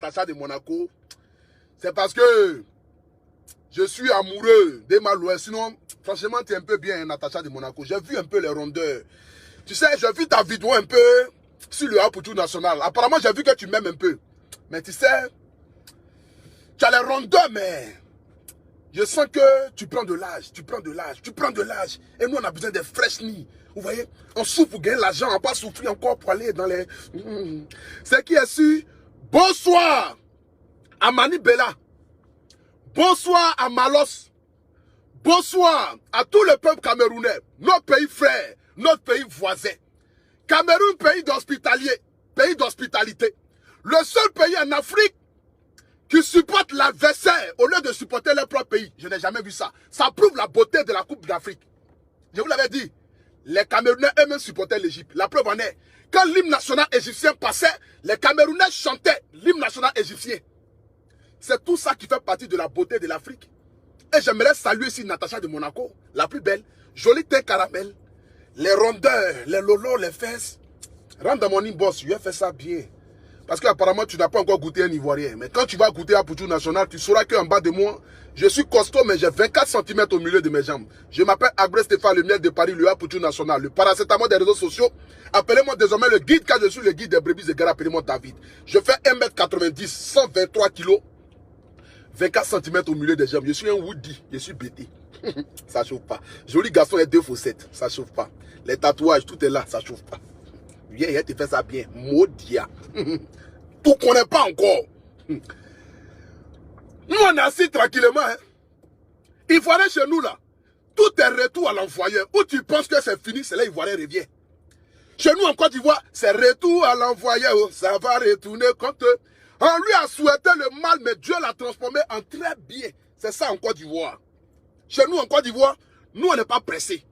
Natacha de Monaco, c'est parce que je suis amoureux des Malouins. Sinon, franchement, tu es un peu bien, Natacha de Monaco. J'ai vu un peu les rondeurs. Tu sais, j'ai vu ta vidéo un peu sur le Apoutou National. Apparemment, j'ai vu que tu m'aimes un peu. Mais tu sais, tu as les rondeurs, mais je sens que tu prends de l'âge, tu prends de l'âge, tu prends de l'âge. Et nous, on a besoin des fraîches nids. Vous voyez, on souffre pour gagner l'argent, on va pas souffrir encore pour aller dans les... C'est qui est sûr? Bonsoir à Mani Bella. Bonsoir à Malos. Bonsoir à tout le peuple camerounais, notre pays frère, notre pays voisin. Cameroun, pays d'hospitalier, pays d'hospitalité. Le seul pays en Afrique qui supporte l'adversaire au lieu de supporter leur propre pays. Je n'ai jamais vu ça. Ça prouve la beauté de la Coupe d'Afrique. Je vous l'avais dit. Les Camerounais eux-mêmes supportaient l'Égypte. La preuve en est. Quand l'hymne national égyptien passait, les Camerounais chantaient l'hymne national égyptien. C'est tout ça qui fait partie de la beauté de l'Afrique. Et j'aimerais saluer ici Natacha de Monaco, la plus belle. Jolie teint caramel. Les rondeurs, les lolos, les fesses. Rentre dans mon inbox, je vais faire ça bien. Parce qu'apparemment, tu n'as pas encore goûté un Ivoirien. Mais quand tu vas goûter à Apoutou National, tu sauras qu'en bas de moi, je suis costaud, mais j'ai 24 cm au milieu de mes jambes. Je m'appelle Abré Stéphane, le miel de Paris, le Apoutou National, le paracétamol des réseaux sociaux. Appelez-moi désormais le guide, car je suis le guide des brebis de guerre. Appelez-moi David. Je fais 1m90, 123 kg, 24 cm au milieu des jambes. Je suis un Woody, je suis BT. Ça chauffe pas. Joli garçon et 2 fossettes, ça chauffe pas. Les tatouages, tout est là, ça chauffe pas. Viens, tu fais ça bien. Maudia. Tu connais pas encore. Nous, on est assis tranquillement. Hein. Il faut aller chez nous là. Tout est retour à l'envoyeur. Où tu penses que c'est fini, c'est là l'Ivoirien revient. Chez nous en Côte d'Ivoire, c'est retour à l'envoyeur. Ça va retourner contre eux. On lui a souhaité le mal, mais Dieu l'a transformé en très bien. C'est ça en Côte d'Ivoire. Chez nous en Côte d'Ivoire, nous on n'est pas pressés.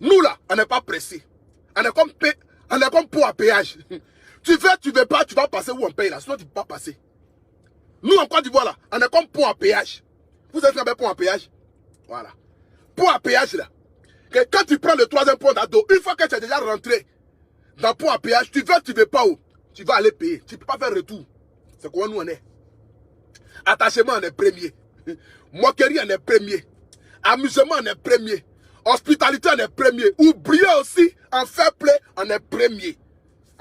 Nous là, on n'est pas pressés. On est comme pour à péage. Tu veux pas, tu vas passer où on paye là. Sinon tu ne peux pas passer. Nous en Côte d'Ivoire là, on est comme pont à péage. Vous êtes avec pont à péage? Voilà. Pont à péage là. Que quand tu prends le 3e pont d'ado, une fois que tu es déjà rentré dans pont à péage, tu veux pas où? Tu vas aller payer. Tu ne peux pas faire retour. C'est quoi nous on est? Attachement on est premier. Moquerie on est premier. Amusement on est premier. Hospitalité on est premier. Oubliez aussi en fair play on est premier.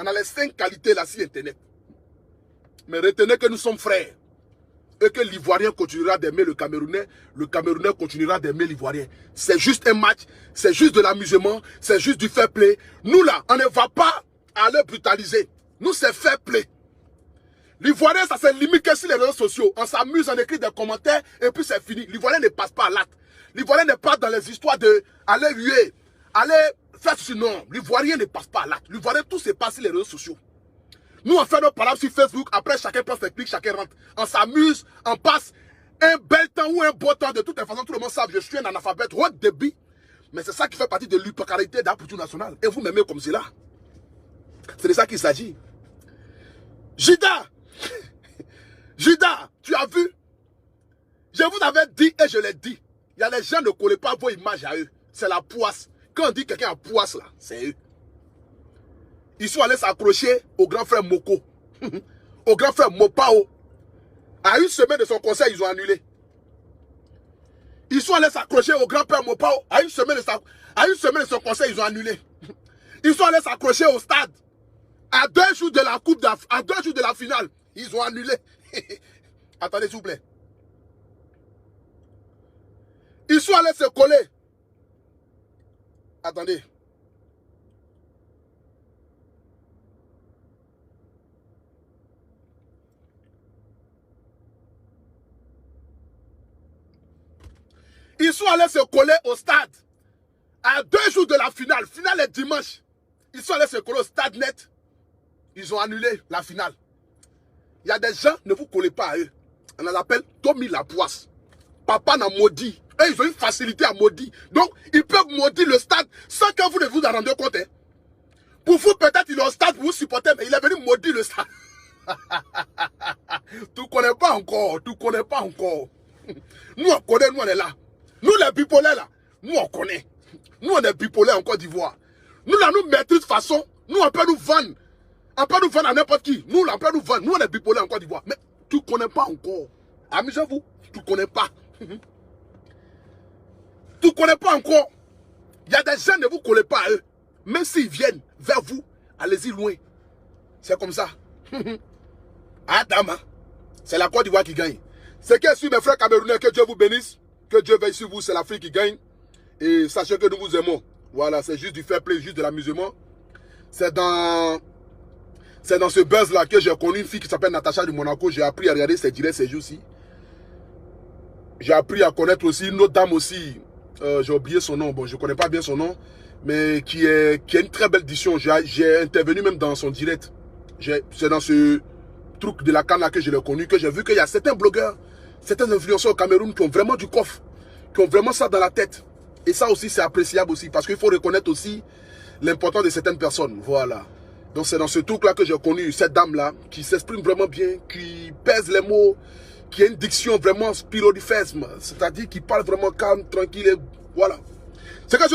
On a les 5 qualités là sur internet. Mais retenez que nous sommes frères. Et que l'Ivoirien continuera d'aimer le Camerounais continuera d'aimer l'Ivoirien. C'est juste un match, c'est juste de l'amusement, c'est juste du fair play. Nous là, on ne va pas aller brutaliser. Nous c'est fair play. L'Ivoirien, ça se limite que sur les réseaux sociaux. On s'amuse, on écrit des commentaires et puis c'est fini. L'Ivoirien ne passe pas à l'acte. L'Ivoirien n'est pas dans les histoires de aller huer, aller faire ceci. Non, l'Ivoirien ne passe pas à l'acte. L'Ivoirien, tout se passe sur les réseaux sociaux. Nous, on fait nos paroles sur Facebook. Après, chacun prend ses clics, chacun rentre. On s'amuse, on passe un bel temps ou un beau temps. De toute façon, tout le monde sait que je suis un analphabète haut débit. Mais c'est ça qui fait partie de l'hypocrisie d'Apoutou National. Et vous m'aimez comme cela. C'est de ça qu'il s'agit. Judas, Judas, tu as vu? Je vous avais dit et je l'ai dit. Il y a les gens ne collent pas vos images à eux. C'est la poisse. Quand on dit quelqu'un a poisse là, c'est eux. Ils sont allés s'accrocher au grand frère Moko, au grand frère Mopao. À une semaine de son conseil, ils ont annulé. Ils sont allés s'accrocher au grand-père Mopao. À une semaine de son conseil, ils ont annulé. Ils sont allés s'accrocher au stade. À 2 jours de la coupe d'Afrique, à 2 jours de la finale, ils ont annulé. Attendez, s'il vous plaît. Ils sont allés se coller. Attendez. Ils sont allés se coller au stade. À 2 jours de la finale. Finale est dimanche. Ils sont allés se coller au stade net. Ils ont annulé la finale. Il y a des gens, ne vous collez pas à eux. On les appelle Tommy Lapoisse. Papa n'a maudit. Et ils ont une facilité à maudire. Donc, ils peuvent maudire le stade sans que vous ne vous en rendiez compte. Hein. Pour vous, peut-être, il est au stade pour vous supporter, mais il est venu maudire le stade. Tu ne connais pas encore. Tu ne connais pas encore. Nous, on connaît, nous, on est là. Nous, les bipolaires, là, nous, on connaît. Nous, on est bipolaires en Côte d'Ivoire. Nous, là, nous maîtrisons de façon, nous, on peut nous vendre On peut nous vendre à n'importe qui. Nous, là, on peut nous vendre. Nous, on est bipolaires en Côte d'Ivoire. Mais tu ne connais pas encore. Amusez-vous. Tu ne connais pas. Tu ne connais pas encore. Il y a des gens, ne vous collez pas à eux. Même s'ils viennent vers vous, allez-y loin. C'est comme ça. Adama. C'est la Côte d'Ivoire qui gagne. C'est que si mes frères camerounais, que Dieu vous bénisse. Que Dieu veille sur vous, c'est l'Afrique qui gagne. Et sachez que nous vous aimons. Voilà, c'est juste du fair play, juste de l'amusement. C'est dans ce buzz-là que j'ai connu une fille qui s'appelle Natacha de Monaco. J'ai appris à regarder ses directs ces jours-ci. J'ai appris à connaître aussi une autre dame aussi. J'ai oublié son nom. Bon, je ne connais pas bien son nom. Mais qui a une très belle édition. J'ai intervenu même dans son direct. C'est dans ce truc de la canne là que je l'ai connu. Que j'ai vu qu'il y a certains blogueurs, certains influenceurs au Cameroun qui ont vraiment du coffre. Qui ont vraiment ça dans la tête. Et ça aussi, c'est appréciable aussi. Parce qu'il faut reconnaître aussi l'importance de certaines personnes. Voilà. Donc c'est dans ce truc-là que j'ai connu cette dame-là, qui s'exprime vraiment bien, qui pèse les mots, qui a une diction vraiment spirituelle, c'est-à-dire qui parle vraiment calme, tranquille, et voilà. C'est que je